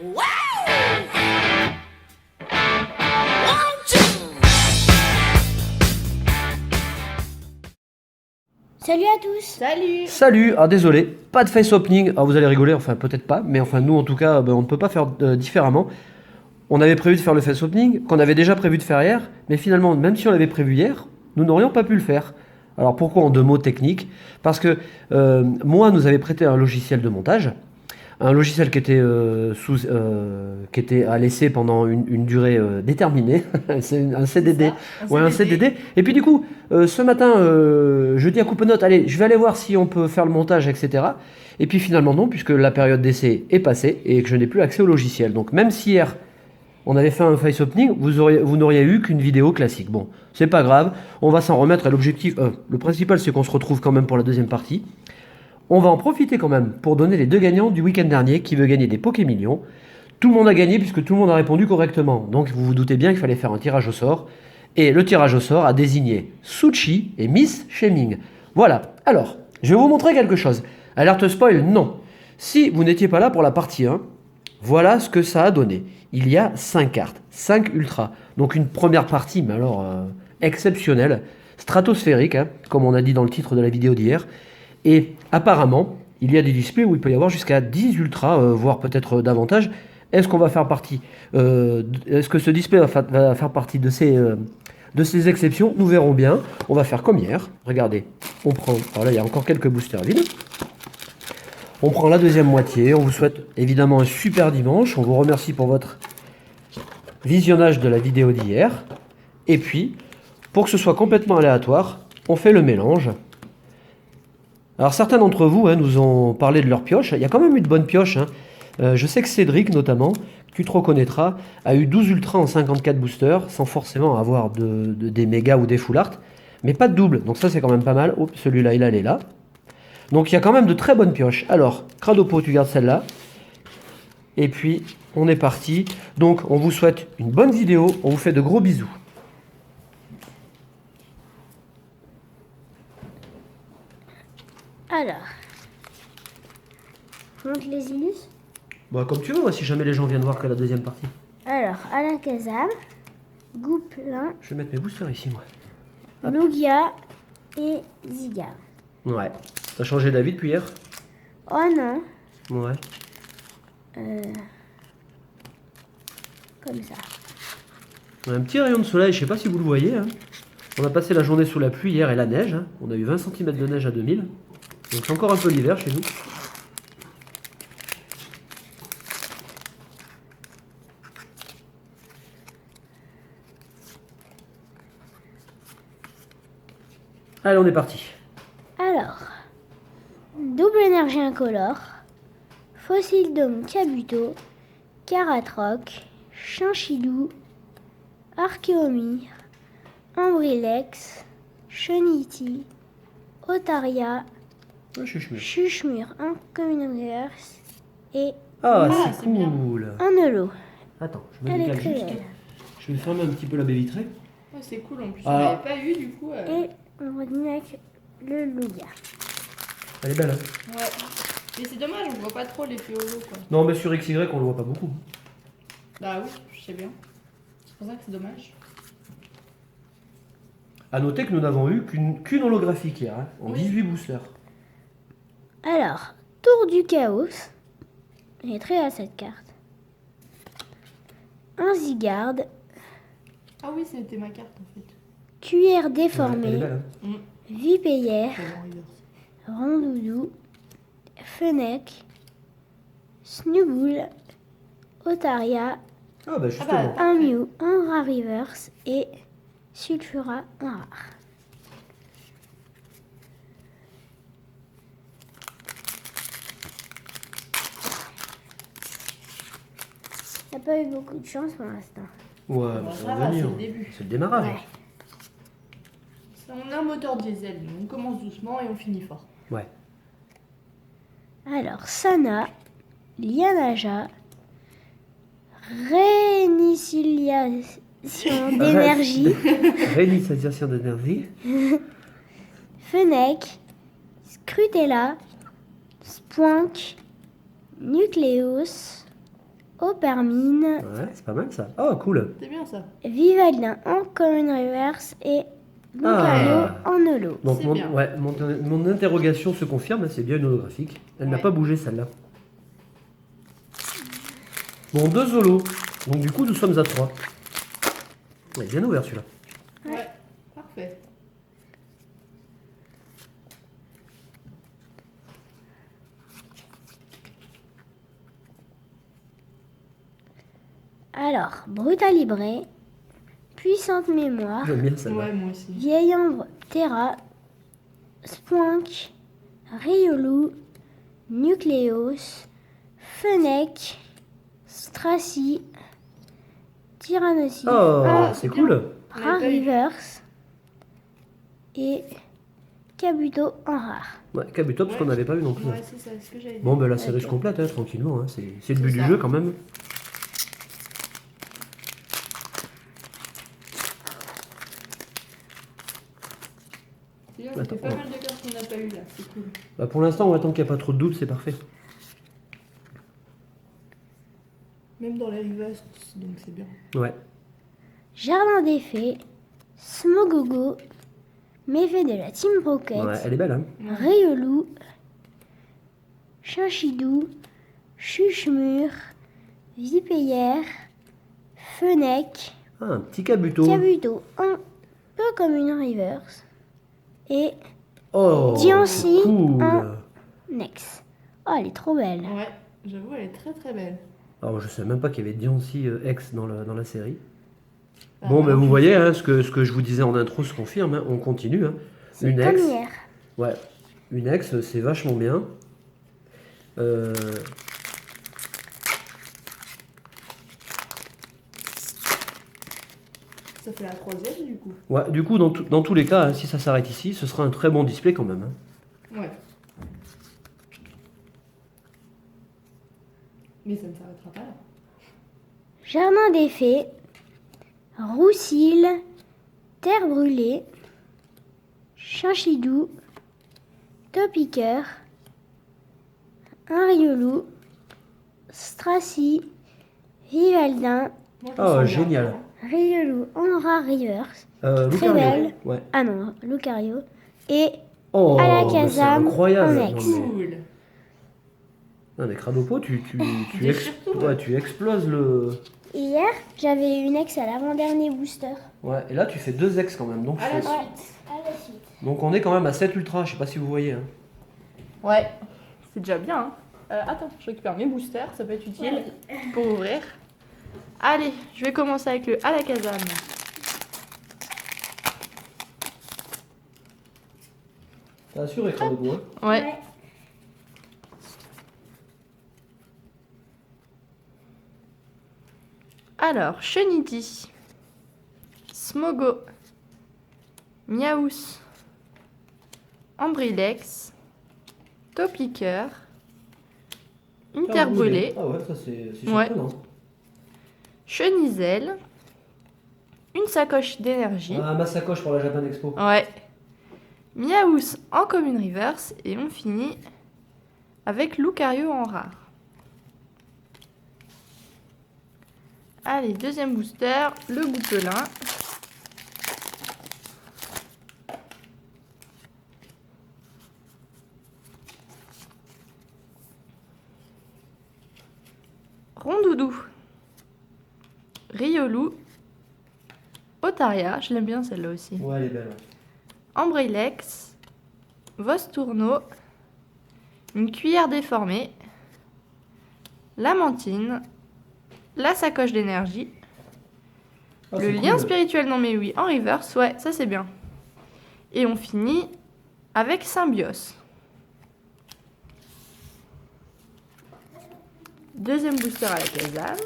Salut à tous. Salut. Salut, désolé, pas de face opening. Vous allez rigoler, enfin peut-être pas, mais enfin nous en tout cas, on ne peut pas faire différemment. On avait prévu de faire le face opening, qu'on avait déjà prévu de faire hier, mais finalement, même si on l'avait prévu hier, nous n'aurions pas pu le faire. Alors pourquoi en 2 mots techniques? Parce que moi nous avait prêté un logiciel de montage, un logiciel qui était à laisser pendant une durée déterminée. C'est un CDD. Un CDD. Et puis du coup, ce matin, je dis à Coupenote, allez, je vais aller voir si on peut faire le montage, etc. Et puis finalement non, puisque la période d'essai est passée et que je n'ai plus accès au logiciel. Donc même si hier, on avait fait un face opening, vous n'auriez eu qu'une vidéo classique. Bon, c'est pas grave, on va s'en remettre à l'objectif. Le principal, c'est qu'on se retrouve quand même pour la deuxième partie. On va en profiter quand même pour donner les 2 gagnants du week-end dernier qui veut gagner des Pokémillions. Tout le monde a gagné puisque tout le monde a répondu correctement. Donc vous vous doutez bien qu'il fallait faire un tirage au sort. Et le tirage au sort a désigné Suchi et Miss Shaming. Voilà. Alors, je vais vous montrer quelque chose. Alerte spoil, non. Si vous n'étiez pas là pour la partie 1, voilà ce que ça a donné. Il y a 5 cartes, 5 ultras. Donc une première partie, mais alors exceptionnelle, stratosphérique, hein, comme on a dit dans le titre de la vidéo d'hier. Et apparemment, il y a des displays où il peut y avoir jusqu'à 10 ultras, voire peut-être davantage. Est-ce qu'on va faire partie est-ce que ce display va faire partie de ces exceptions? Nous verrons bien. On va faire comme hier. Regardez, on prend... Alors là, il y a encore quelques boosters vides. On prend la deuxième moitié. On vous souhaite évidemment un super dimanche. On vous remercie pour votre visionnage de la vidéo d'hier. Et puis, pour que ce soit complètement aléatoire, on fait le mélange. Alors certains d'entre vous nous ont parlé de leur pioche. Il y a quand même eu de bonnes pioches. Je sais que Cédric notamment, que tu te reconnaîtras, a eu 12 ultras en 54 boosters, sans forcément avoir des mégas ou des full art, mais pas de double. Donc ça c'est quand même pas mal. Oups, celui-là il allait là. Donc il y a quand même de très bonnes pioches. Alors, Cradopo, tu gardes celle-là. Et puis on est parti. Donc on vous souhaite une bonne vidéo. On vous fait de gros bisous. Alors, montre les illus. Bah, comme tu veux, moi, si jamais les gens viennent voir que la deuxième partie. Alors, Alakazam, Gouplin, Je vais mettre mes boosters ici, moi. Lugia et Ziga. Ouais. T'as changé d'avis depuis hier? Oh non, Ouais. comme ça. On a un petit rayon de soleil, je sais pas si vous le voyez. On a passé la journée sous la pluie hier et la neige. On a eu 20 cm de neige à 2000. Donc c'est encore un peu l'hiver chez nous. Allez, on est parti. Alors, double énergie incolore, Fossile Dome Kabuto, Karatroc, Chinchillou, Archeomir, Ambrilex, Choniti, Otaria, Chuchmur, Uncommon Reverse et Ah, Ah, c'est c'est bien. cool. un holo. Attends, je me Elle est décale très juste. belle. Je vais fermer un petit peu la baie vitrée. Ouais, c'est cool en plus. Ah. On l'avait pas eu du coup. Et on continue avec le Lugia. Elle est belle, hein? Ouais. Mais c'est dommage, on voit pas trop l'effet holo quoi. Non, mais sur XY, on le voit pas beaucoup. Bah oui, je sais bien. C'est pour ça que c'est dommage. A noter que nous n'avons eu qu'une holographique hier, en Oui. 18 boosters. Alors, Tour du Chaos. J'ai très à cette carte. Un Zygarde, Ah oui, c'était ma carte en fait. Cuillère Elle est déformée, belle, hein? Vipéière, Comment reverse. Rondoudou, Fennec, Snubbull, Otaria, Ah bah justement. un Mew, un rare reverse et Sulfura, un rare. T'as pas eu beaucoup de chance pour l'instant. Ouais, Bon, bah, ça ça va va, venir. c'est le début. C'est le démarrage. Ouais. On a un moteur diesel, donc on commence doucement et on finit fort. Ouais. Alors, Sana, Lianaja, Réinitialisation d'énergie, Réinitialisation d'énergie. Fennec, Scrutella, Spoink, Nucleus, Opermine, Ouais, c'est pas mal ça. Oh, cool. C'est bien ça. Vivaldin en Common Reverse et Lucario en holo. Donc C'est mon, bien. ouais, mon interrogation se confirme, hein, c'est bien une holographique. Elle n'a Ouais. pas bougé celle-là. Bon, 2 holos. Donc du coup, nous sommes à 3. Ouais, bien ouvert celui-là. Ouais. Parfait. Alors, Brutalibré, Puissante Mémoire, J'aime bien celle-là. Ouais, moi aussi. Vieille Ombre Terra, Spoink, Riolu, Nucleus, Fennec, Stracy, Tyrannosaurus, Oh, c'est c'est bien. cool. On l'a pas eu. Reverse et Kabuto en rare. Ouais, Kabuto, parce qu'on n'avait pas eu non plus. Ouais, c'est ça, c'est ce que j'avais dit. Bon, ben la série Ok. se complète, hein, tranquillement. Hein. C'est le but C'est du ça. jeu quand même. C'est bien, ça fait pas mal de cartes qu'on n'a pas eu là, c'est cool. Bah, pour l'instant, on attend qu'il n'y a pas trop de doutes, c'est parfait. Même dans les reverse, donc c'est bien. Ouais. Jardin des Fées, Smogogo, Méfait de la Team Rocket, Ouais, elle est belle, hein. Riolu, Chinchidou, Chuchemur, Vipayère, Fennec, Ah, un petit Kabuto. Kabuto, un peu comme une reverse, et Oh, Diancie, cool. un Nex. Oh, elle est trop belle. Ouais, j'avoue, elle est très très belle. Alors, je sais même pas qu'il y avait Diancie X dans la série. Ah, Bon, ben alors, vous tu voyez, sais. hein, ce que je vous disais en intro se confirme, hein, on continue. Hein. C'est Une comme ex. hier. Ouais, une ex, c'est vachement bien. Euh, Ça fait la troisième du coup. ouais, du coup, dans tous les cas, hein, si ça s'arrête ici, ce sera un très bon display quand même. Hein. Ouais. Mais ça ne s'arrêtera pas là. Jardin des Fées, Roussil, Terre Brûlée, Chinchidou, Topiqueur, un Riolu, Stracy, Vivaldin, Moi, je Oh, me sens bien. génial. Riolu en rare reverse, Lucario. belle. Ouais. ah non, Lucario, et Oh, Alakazam mais c'est incroyable. en ex. Non, mais- Cool. non, mais Cradopo, tu Déchire tout, ouais, ouais. tu exploses le... hier, j'avais une ex à l'avant-dernier booster. Ouais, et là, tu fais 2 ex quand même. Donc, À la c'est- suite. À la suite. donc on est quand même à 7 ultra, je sais pas si vous voyez. Hein. Ouais, c'est déjà bien. Hein. Attends, je récupère mes boosters, ça peut être utile pour ouvrir. Allez, je vais commencer avec le Alakazam. T'as assuré Cradopo, hein. Ouais. Alors, Chenidi, Smogo, Miaous, Ambrilex, Topiqueur, Interbrûlé, Ah ouais, ça c'est Ouais. surprenant. Chenizel, une sacoche d'énergie, Ah, ma sacoche pour la Japan Expo. ouais, Miaous en commune reverse et on finit avec Lucario en rare. Allez, deuxième booster, le Goupelin. Rondoudou. Riolu. Otaria, je l'aime bien celle-là aussi. Ouais, elle est belle. Ouais. Ambrilex. Vostourneau. Une cuillère déformée. Lamantine. La sacoche d'énergie. Ah, Le c'est lien cool. spirituel non mais oui en reverse, ouais, ça c'est bien. Et on finit avec Symbios. Deuxième booster à la Kazam.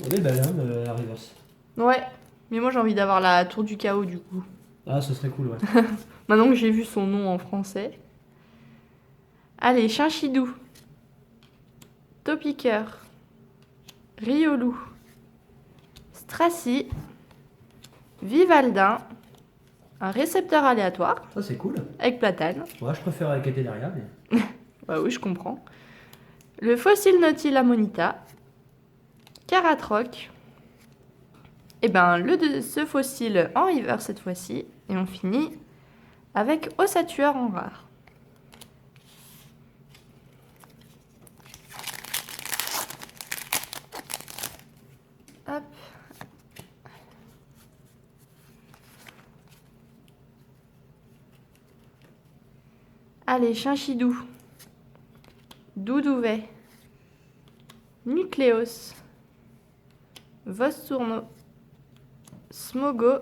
Elle est belle, hein, la reverse. Ouais, mais moi j'ai envie d'avoir la tour du chaos du coup. Ah, ce serait cool, ouais. Maintenant que j'ai vu son nom en français. Allez, Chinchidou. Topiqueur. Riolu. Stracy. Vivaldin. Un récepteur aléatoire Ça, c'est cool. avec platane. Ouais, je préfère avec Etenaria, mais... Bah oui, je comprends. Le fossile Nautil Amonita. Caratroc. Et ben ce fossile en river cette fois-ci. Et on finit avec Ossatueur en rare. Hop. Allez, Chinchidou. Doudouvet. Nucléos. Vostourno. Smogo.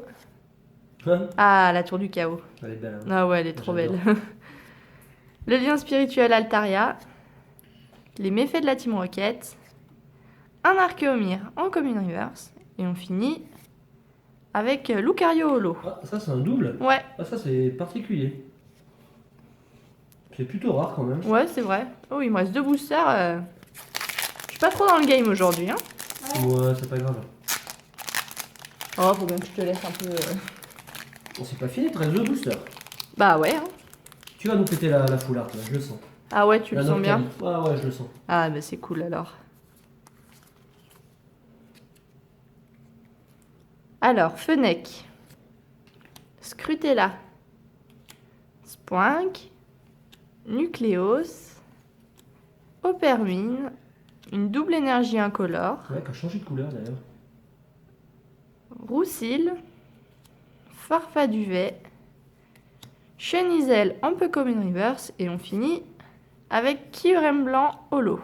Hein? Ah, la tour du chaos. Elle est belle. Hein. Ah ouais, elle est trop belle. J'adore. Le lien spirituel Altaria. Les méfaits de la Team Rocket. Un Archéomir en Commune Reverse. Et on finit avec Lucario Holo. Ah, ça c'est un double. Ouais, Ah, ça c'est particulier. C'est plutôt rare quand même. ouais, c'est vrai. Oh, il me reste 2 boosters. Je suis pas trop dans le game aujourd'hui. Hein. Ouais, c'est pas grave. Oh, faut bien que je te laisse un peu. Bon, c'est pas fini, 13 2 boosters. Bah ouais. Hein. Tu vas nous péter la foulard, là, je le sens. Ah ouais, tu le sens bien. Ah ouais, je le sens. Ah bah c'est cool alors. Alors, Fennec. Scrutella. Spoink. Nucléos. Opermine. Une double énergie incolore. Ouais, qui a changé de couleur d'ailleurs. Roussil. Farfaduvet. Chenizel un peu comme une reverse. Et on finit avec Kyurem blanc holo.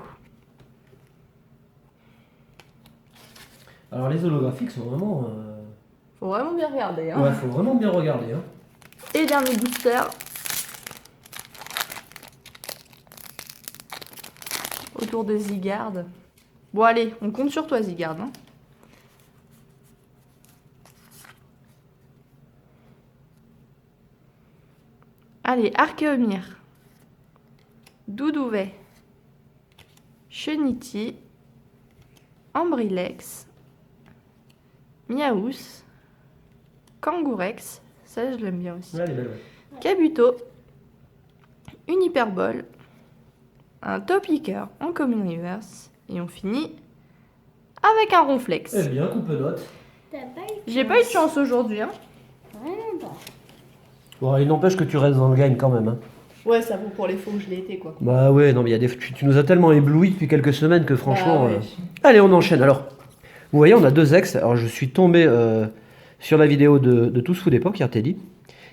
Alors les holographiques sont vraiment... Faut vraiment bien regarder. Hein. Ouais, faut vraiment bien regarder. Hein. Et dernier booster. Autour de Zygarde. Bon allez, on compte sur toi Zygarde. Hein. Allez, Archéomir. Doudouvet. Cheniti. Ambrilex. Miaous. Kangourex. Ça, je l'aime bien aussi. Ouais, elle est belle, ouais. Kabuto. Une hyperbole. Un Topiqueur en Commune Reverse. Et on finit avec un Ronflex. Eh bien, coupe note. T'as pas eu J'ai pas eu de chance aujourd'hui. Hein. Vraiment pas. Bon, il n'empêche que tu restes dans le game quand même. Hein. Ouais, ça vaut pour les fois où je l'ai été quoi. Bah ouais, non, mais il y a des... tu nous as tellement éblouis depuis quelques semaines que franchement... Bah ouais. Allez, on enchaîne. Alors, vous voyez, on a 2 ex. Alors, je suis tombé sur la vidéo de Tous Fous d'époque, hier Teddy,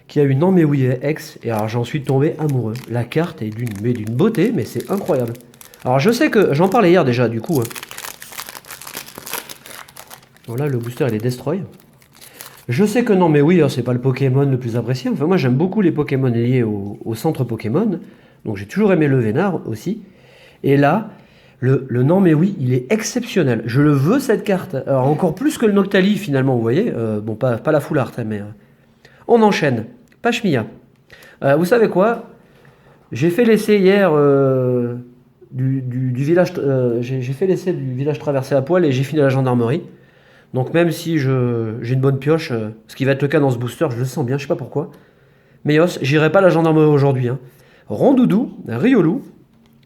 qui a eu non mais oui ex. Et alors, j'en suis tombé amoureux. La carte est d'une beauté, mais c'est incroyable. Alors, je sais que... J'en parlais hier déjà, du coup. Voilà, le booster, il est Destroy. Je sais que non, mais oui, c'est pas le Pokémon le plus apprécié. Enfin, moi, j'aime beaucoup les Pokémon liés au centre Pokémon. Donc, j'ai toujours aimé le Vénard aussi. Et là, le non, mais oui, il est exceptionnel. Je le veux, cette carte. Alors, encore plus que le Noctali, finalement, vous voyez. Bon, pas la Full Art, hein, mais... On enchaîne. Pachmia. Vous savez quoi? J'ai fait l'essai hier du village... j'ai fait l'essai du village traversé à poil et j'ai fini à la gendarmerie. Donc même si j'ai une bonne pioche, ce qui va être le cas dans ce booster, je le sens bien, je sais pas pourquoi. Méos, j'irai pas à la gendarmerie aujourd'hui. Hein. Rondoudou, Riolou,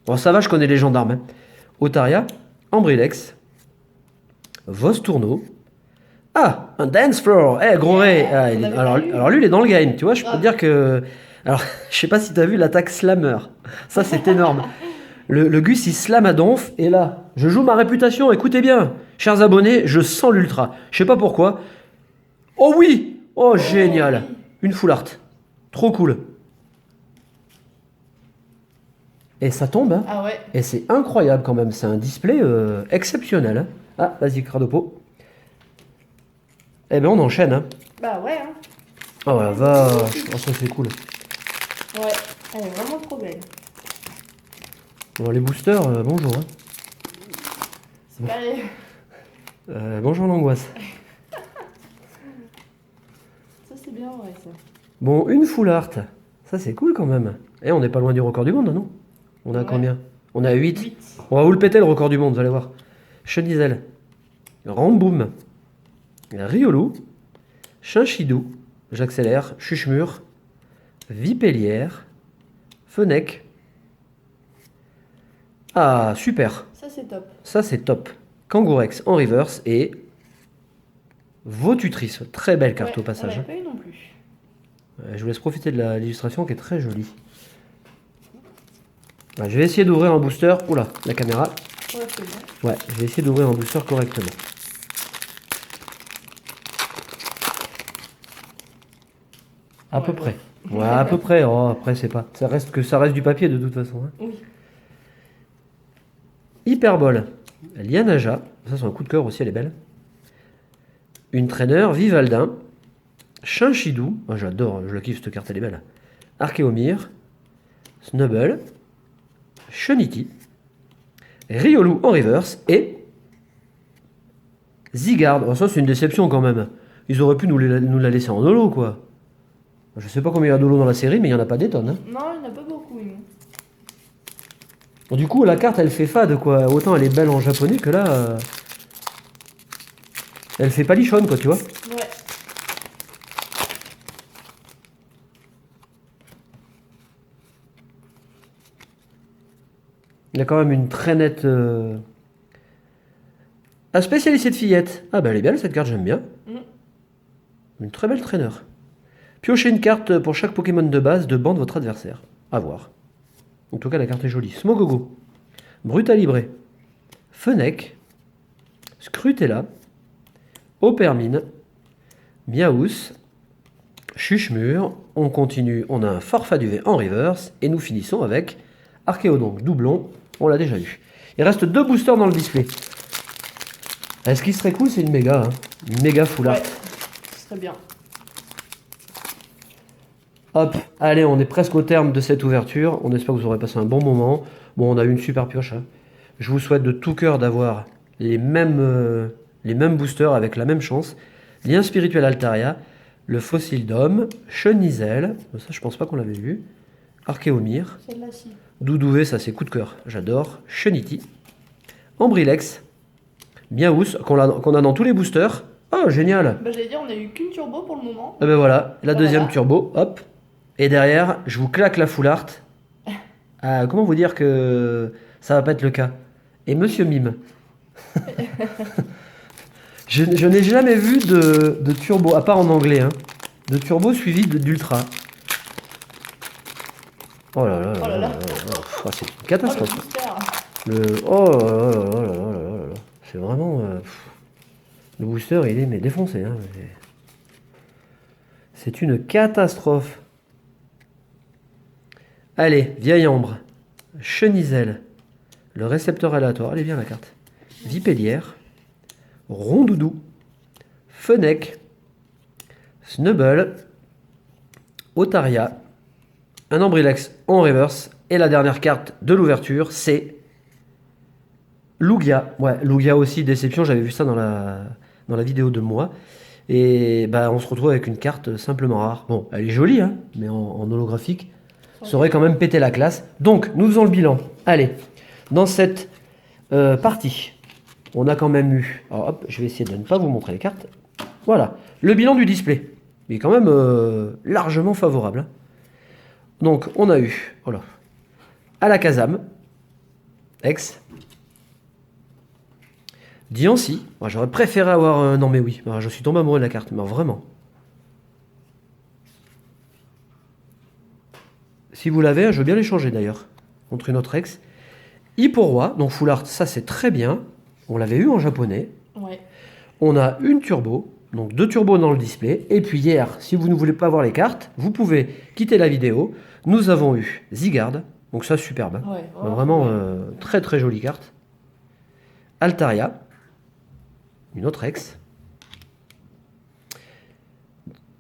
bon ça va, je connais les gendarmes. Hein. Otaria, Ambrilex, Vostourno. Ah, un Dance Floor, gros Ray. Ah, alors lui, il est dans le game, tu vois, je peux te dire que... Alors, je sais pas si tu as vu l'attaque Slammer. Ça, c'est énorme. Le Gus, il slam à donf, et là, je joue ma réputation, écoutez bien, chers abonnés, je sens l'ultra. Je sais pas pourquoi. Oh oui! Oh, génial! Une full art. Trop cool. Et ça tombe, hein. Ah ouais. Et c'est incroyable quand même, c'est un display exceptionnel. Hein. Ah, vas-y, Cradopo. Eh ben, on enchaîne, hein. Bah ouais. Hein. Oh la vache, oh, ça c'est cool. Ouais, elle est vraiment trop belle. Bon, les boosters, bonjour. Hein. C'est pas les... Bonjour l'angoisse. Ça c'est bien vrai ça. Bon, une full art. Ça c'est cool quand même. Et on n'est pas loin du record du monde, non? On a Ouais. combien? On a 8. 8. On va vous le péter le record du monde, vous allez voir. Chenizel. Ramboum. Riolou. Chinchidou. J'accélère. Chuchemur. Vipellière. Fennec. Ah, super. Ça, c'est top. Ça, c'est top. Kangourex en reverse et Votutrice. Très belle carte Ouais, au passage. On l'a pas eu non plus. Je vous laisse profiter de l'illustration qui est très jolie. Ouais, je vais essayer d'ouvrir un booster. Oula, la caméra. Ouais, c'est bon. Ouais, je vais essayer d'ouvrir un booster correctement. À peu près. Ouais, à peu près. Oh, après, c'est pas. Ça reste du papier de toute façon. Hein. Oui. Hyperbole. Lianaja. Ça, c'est un coup de cœur aussi, elle est belle. Une traîneur. Vivaldin. Chinchidou. Oh, j'adore, je la kiffe cette carte, elle est belle. Archéomir. Snubble. Chunity. Riolu en reverse. Et. Zygarde. Oh, ça, c'est une déception quand même. Ils auraient pu nous la laisser en holo, quoi. Je sais pas combien il y a d'holo dans la série, mais il n'y en a pas des tonnes. Hein. Non, il n'y en a pas beaucoup. Non. Bon, du coup, la carte, elle fait fade, quoi. Autant elle est belle en japonais que là... Elle fait palichonne, quoi, tu vois. Ouais. Il y a quand même une très nette... Un spécialiste de fillette. Ah bah elle est belle, cette carte, j'aime bien. Une très belle traîneur. Piochez une carte pour chaque Pokémon de base de banc de votre adversaire. À voir. En tout cas, la carte est jolie. Smogogo. Brutalibré. Fennec. Scrutella. Opermine. Miaous. Chuchemur. On continue. On a un Farfaduvet en reverse. Et nous finissons avec Archéodonc doublon. On l'a déjà eu. Il reste 2 boosters dans le display. Ce qui serait cool, c'est une méga. Hein. Une méga full art. Ouais, ce serait bien. Hop, allez, on est presque au terme de cette ouverture. On espère que vous aurez passé un bon moment. Bon, on a eu une super pioche. Hein. Je vous souhaite de tout cœur d'avoir les mêmes boosters avec la même chance. Lien spirituel Altaria, le fossile d'homme, Chenizel, ça je pense pas qu'on l'avait vu, Archéomir, Celle-là, si. Doudouvé, ça c'est coup de cœur, j'adore, Chenity, Ambrilex, Miaous, qu'on a dans tous les boosters. Oh, génial! Bah, j'allais dire, on a eu qu'une turbo pour le moment. Et ben voilà, la deuxième Voilà. turbo, hop. Et derrière, je vous claque la full art. Comment vous dire que ça va pas être le cas? Et Monsieur Mime. je n'ai jamais vu de turbo, à part en anglais, hein, de turbo suivi d'ultra. Oh là là là Oh là là. Oh, c'est une Oh, le catastrophe. booster. Oh là là là là là là là. C'est vraiment... le booster, il est mais défoncé. Hein. C'est une catastrophe. Allez, vieille ambre. Chenizel. Le récepteur aléatoire. Elle est bien la carte. Vipélière. Rondoudou. Fennec. Snubble. Otaria. Un Ambrilex en reverse. Et la dernière carte de l'ouverture, c'est Lugia. Ouais, Lugia aussi, déception. J'avais vu ça dans la vidéo de moi. Et bah, on se retrouve avec une carte simplement rare. Bon, elle est jolie, hein, mais en holographique. Ça aurait quand même pété la classe. Donc, nous faisons le bilan. Allez, dans cette partie, on a quand même eu... Alors hop, je vais essayer de ne pas vous montrer les cartes. Voilà, le bilan du display. Il est quand même largement favorable. Hein. Donc, on a eu... Voilà, Alakazam, Ex, Diancie. Moi, j'aurais préféré avoir... non mais oui, je suis tombé amoureux de la carte, mais vraiment. Si vous l'avez, je veux bien l'échanger d'ailleurs, contre une autre Ex. Hipporoi, donc full art, ça c'est très bien. On l'avait eu en japonais. Ouais. On a une turbo, donc 2 turbos dans le display. Et puis hier, si vous ne voulez pas voir les cartes, vous pouvez quitter la vidéo. Nous avons eu Zygarde, donc ça superbe. Hein. Ouais. Vraiment très très jolie carte. Altaria, une autre Ex.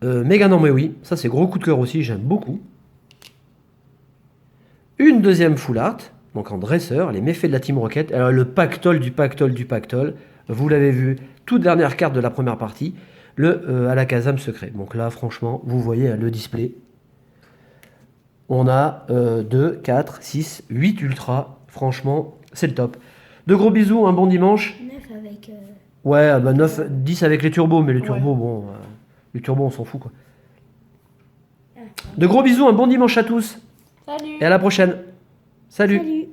Meganon, mais oui, ça c'est gros coup de cœur aussi, j'aime beaucoup. Une deuxième full art, donc en dresseur, les méfaits de la Team Rocket. Alors le pactole du pactole du pactole, vous l'avez vu, toute dernière carte de la première partie, le Alakazam secret. Donc là, franchement, vous voyez le display. On a 2, 4, 6, 8 ultra. Franchement, c'est le top. De gros bisous, un bon dimanche. 9 avec... Ouais, bah 9, 10 avec les turbos, mais les turbos, Ouais. bon, les turbos, on s'en fout, quoi. De gros bisous, un bon dimanche à tous. Salut. Et à la prochaine. Salut. Salut.